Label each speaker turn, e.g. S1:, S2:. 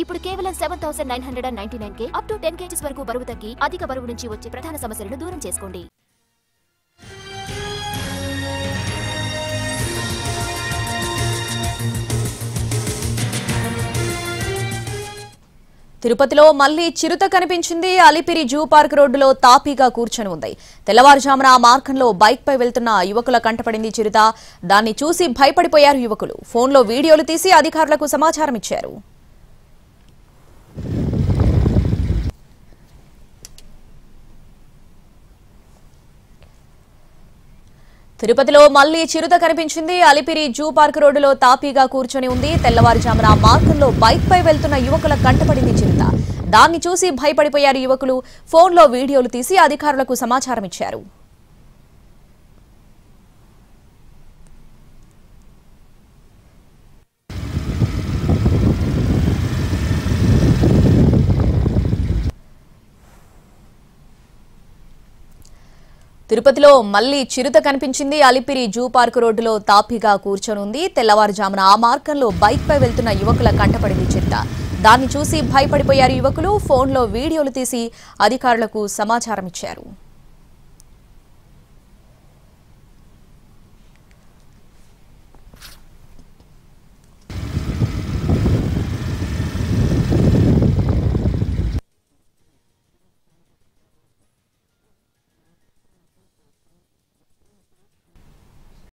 S1: ఇప్పుడు కేవలం 7999కే up to 10 kgs వరకు బరువు తగ్గి అధిక బరువు నుంచి వచ్చే ప్రధాన సమస్యలను దూరం చేసుకోండి.
S2: తిరుపతిలో మళ్లీ చిరుత కనిపించింది. అలిపిరి జూ పార్క్ రోడ్డులో తాపీగా కూర్చొని ఉంది. తెల్లవారుజామున ఆ మార్గంలో బైక్ పై వెళ్తున్న యువకుల కంటపడింది చిరుత. దాన్ని చూసి భయపడిపోయారు యువకులు. ఫోన్లో వీడియోలు తీసి అధికారులకు సమాచారం ఇచ్చారు. తిరుపతిలో మళ్లీ చిరుత కనిపించింది. అలిపిరి జూ పార్క్ రోడ్డులో తాపీగా కూర్చొని ఉంది. తెల్లవారుజామున మార్గంలో బైక్ పై వెళ్తున్న యువకుల కంటపడింది చిరుత. దాన్ని చూసి భయపడిపోయారు యువకులు. ఫోన్లో వీడియోలు తీసి అధికారులకు సమాచారం ఇచ్చారు. తిరుపతిలో మళ్లీ చిరుత కనిపించింది. అలిపిరి జూ పార్క్ రోడ్డులో తాపీగా కూర్చొని ఉంది. తెల్లవారుజామున ఆ మార్గంలో బైక్ పై వెళ్తున్న యువకుల కంటపడింది చిరుత. దాన్ని చూసి భయపడిపోయారు యువకులు. ఫోన్లో వీడియోలు తీసి అధికారులకు సమాచారం ఇచ్చారు.